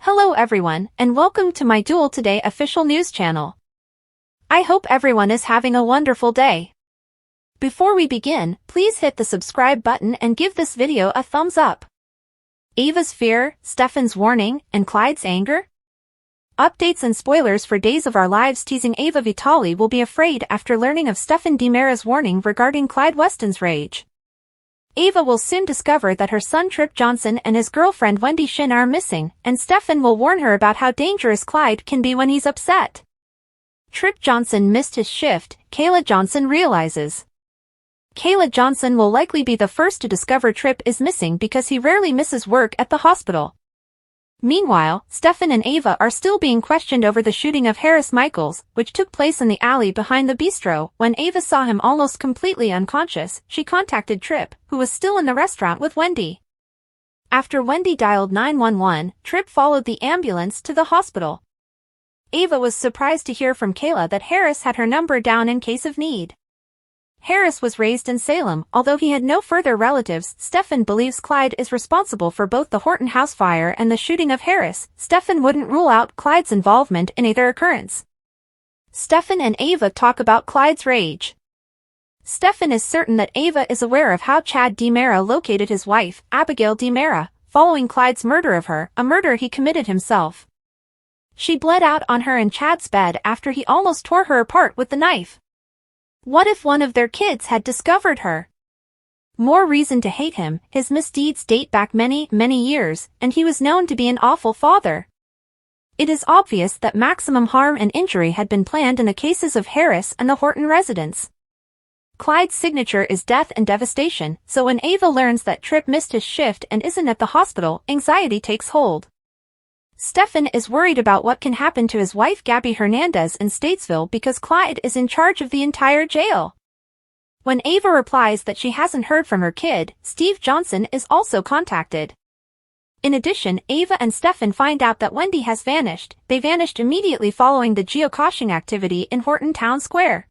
Hello everyone, and welcome to my Duel Today official news channel. I hope everyone is having a wonderful day. Before we begin, please hit the subscribe button and give this video a thumbs up. Ava's fear, Stefan's warning, and Clyde's anger? Updates and spoilers for Days of Our Lives teasing Ava Vitali will be afraid after learning of Stefan DiMera's warning regarding Clyde Weston's rage. Ava will soon discover that her son Trip Johnson and his girlfriend Wendy Shin are missing, and Stefan will warn her about how dangerous Clyde can be when he's upset. Trip Johnson missed his shift, Kayla Johnson realizes. Kayla Johnson will likely be the first to discover Trip is missing because he rarely misses work at the hospital. Meanwhile, Stefan and Ava are still being questioned over the shooting of Harris Michaels, which took place in the alley behind the bistro. When Ava saw him almost completely unconscious, she contacted Trip, who was still in the restaurant with Wendy. After Wendy dialed 911, Trip followed the ambulance to the hospital. Ava was surprised to hear from Kayla that Harris had her number down in case of need. Harris was raised in Salem. Although he had no further relatives, Stefan believes Clyde is responsible for both the Horton house fire and the shooting of Harris. Stefan wouldn't rule out Clyde's involvement in either occurrence. Stefan and Ava talk about Clyde's rage. Stefan is certain that Ava is aware of how Chad DiMera located his wife, Abigail DiMera, following Clyde's murder of her, a murder he committed himself. She bled out on her in Chad's bed after he almost tore her apart with the knife. What if one of their kids had discovered her? More reason to hate him. His misdeeds date back many years, and he was known to be an awful father. It is obvious that maximum harm and injury had been planned in the cases of Harris and the Horton residents. Clyde's signature is death and devastation, so when Ava learns that Trip missed his shift and isn't at the hospital, anxiety takes hold. Stefan is worried about what can happen to his wife Gabby Hernandez in Statesville because Clyde is in charge of the entire jail. When Ava replies that she hasn't heard from her kid, Steve Johnson is also contacted. In addition, Ava and Stefan find out that Wendy has vanished. They vanished immediately following the geocaching activity in Horton Town Square.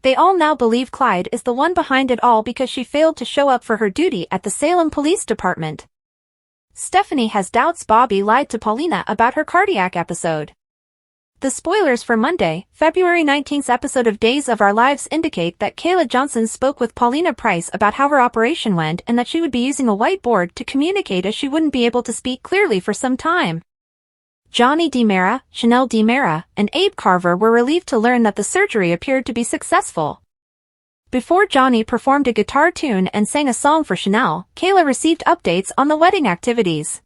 They all now believe Clyde is the one behind it all because she failed to show up for her duty at the Salem Police Department. Stephanie has doubts Bobby lied to Paulina about her cardiac episode. The spoilers for Monday, February 19th episode of Days of Our Lives indicate that Kayla Johnson spoke with Paulina Price about how her operation went and that she would be using a whiteboard to communicate as she wouldn't be able to speak clearly for some time. Johnny DiMera, Chanel DiMera, and Abe Carver were relieved to learn that the surgery appeared to be successful. Before Johnny performed a guitar tune and sang a song for Chanel, Kayla received updates on the wedding activities.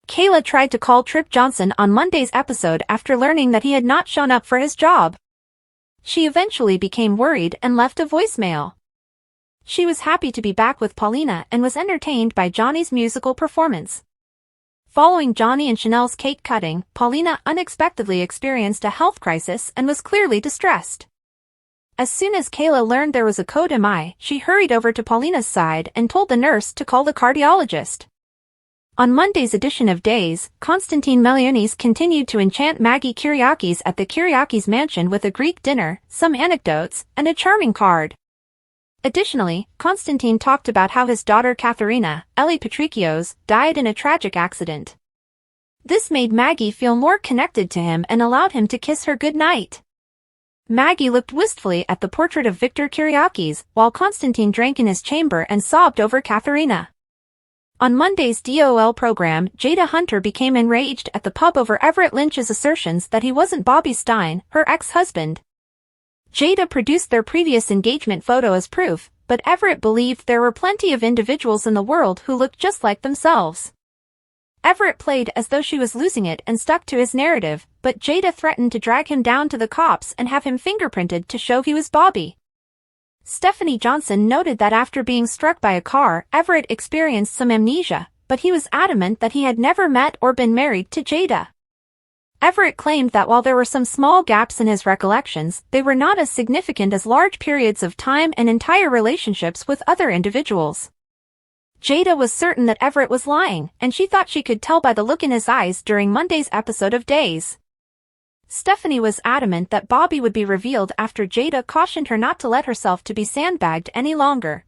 Kayla tried to call Trip Johnson on Monday's episode after learning that he had not shown up for his job. She eventually became worried and left a voicemail. She was happy to be back with Paulina and was entertained by Johnny's musical performance. Following Johnny and Chanel's cake cutting, Paulina unexpectedly experienced a health crisis and was clearly distressed. As soon as Kayla learned there was a code MI, she hurried over to Paulina's side and told the nurse to call the cardiologist. On Monday's edition of Days, Konstantin Melionis continued to enchant Maggie Kyriakis at the Kyriakis mansion with a Greek dinner, some anecdotes, and a charming card. Additionally, Konstantin talked about how his daughter Katharina, Ellie Patrikios, died in a tragic accident. This made Maggie feel more connected to him and allowed him to kiss her goodnight. Maggie looked wistfully at the portrait of Victor Kyriakis, while Konstantin drank in his chamber and sobbed over Katharina. On Monday's DOL program, Jada Hunter became enraged at the pub over Everett Lynch's assertions that he wasn't Bobby Stein, her ex-husband. Jada produced their previous engagement photo as proof, but Everett believed there were plenty of individuals in the world who looked just like themselves. Everett played as though she was losing it and stuck to his narrative, but Jada threatened to drag him down to the cops and have him fingerprinted to show he was Bobby. Stephanie Johnson noted that after being struck by a car, Everett experienced some amnesia, but he was adamant that he had never met or been married to Jada. Everett claimed that while there were some small gaps in his recollections, they were not as significant as large periods of time and entire relationships with other individuals. Jada was certain that Everett was lying, and she thought she could tell by the look in his eyes during Monday's episode of Days. Stephanie was adamant that Bobby would be revealed after Jada cautioned her not to let herself to be sandbagged any longer.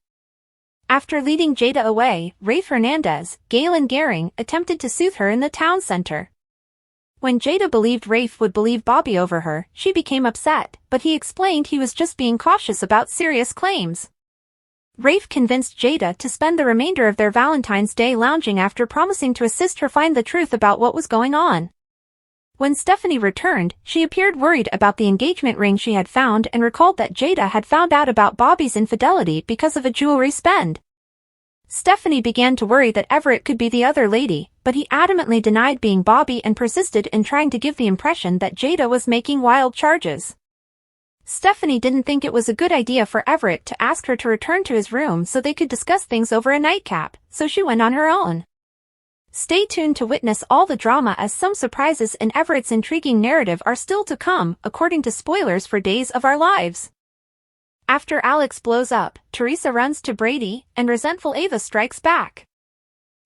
After leading Jada away, Rafe Hernandez, Galen Gehring, attempted to soothe her in the town center. When Jada believed Rafe would believe Bobby over her, she became upset, but he explained he was just being cautious about serious claims. Rafe convinced Jada to spend the remainder of their Valentine's Day lounging after promising to assist her find the truth about what was going on. When Stephanie returned, she appeared worried about the engagement ring she had found and recalled that Jada had found out about Bobby's infidelity because of a jewelry spend. Stephanie began to worry that Everett could be the other lady, but he adamantly denied being Bobby and persisted in trying to give the impression that Jada was making wild charges. Stephanie didn't think it was a good idea for Everett to ask her to return to his room so they could discuss things over a nightcap, so she went on her own. Stay tuned to witness all the drama as some surprises in Everett's intriguing narrative are still to come, according to spoilers for Days of Our Lives. After Alex blows up, Teresa runs to Brady, and resentful Ava strikes back.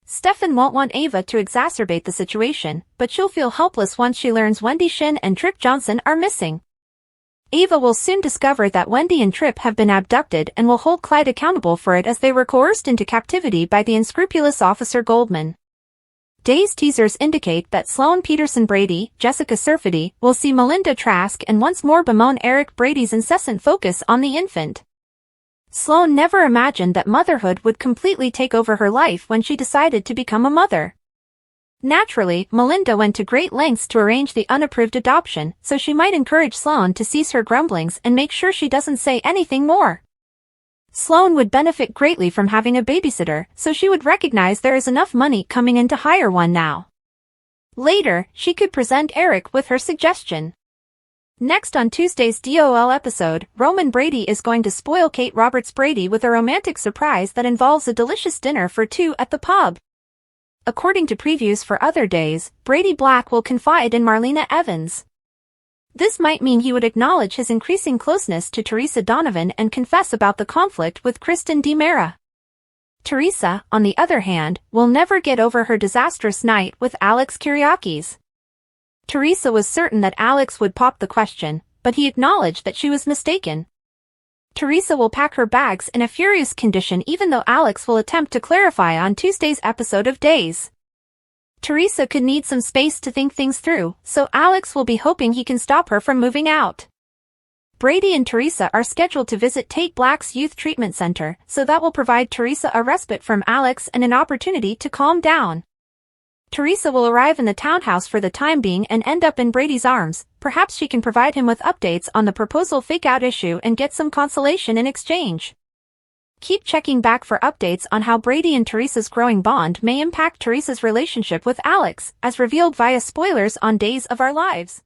Stefan won't want Ava to exacerbate the situation, but she'll feel helpless once she learns Wendy Shin and Trip Johnson are missing. Ava will soon discover that Wendy and Trip have been abducted and will hold Clyde accountable for it as they were coerced into captivity by the unscrupulous Officer Goldman. Days teasers indicate that Sloan Peterson Brady, Jessica Surfety, will see Melinda Trask and once more bemoan Eric Brady's incessant focus on the infant. Sloan never imagined that motherhood would completely take over her life when she decided to become a mother. Naturally, Melinda went to great lengths to arrange the unapproved adoption, so she might encourage Sloan to cease her grumblings and make sure she doesn't say anything more. Sloan would benefit greatly from having a babysitter, so she would recognize there is enough money coming in to hire one now. Later, she could present Eric with her suggestion. Next on Tuesday's DOL episode, Roman Brady is going to spoil Kate Roberts Brady with a romantic surprise that involves a delicious dinner for two at the pub. According to previews for other days, Brady Black will confide in Marlena Evans. This might mean he would acknowledge his increasing closeness to Teresa Donovan and confess about the conflict with Kristen DiMera. Teresa, on the other hand, will never get over her disastrous night with Alex Kyriakis. Teresa was certain that Alex would pop the question, but he acknowledged that she was mistaken. Teresa will pack her bags in a furious condition even though Alex will attempt to clarify on Tuesday's episode of Days. Teresa could need some space to think things through, so Alex will be hoping he can stop her from moving out. Brady and Teresa are scheduled to visit Tate Black's youth treatment center, so that will provide Teresa a respite from Alex and an opportunity to calm down. Teresa will arrive in the townhouse for the time being and end up in Brady's arms. Perhaps she can provide him with updates on the proposal fake-out issue and get some consolation in exchange. Keep checking back for updates on how Brady and Teresa's growing bond may impact Teresa's relationship with Alex, as revealed via spoilers on Days of Our Lives.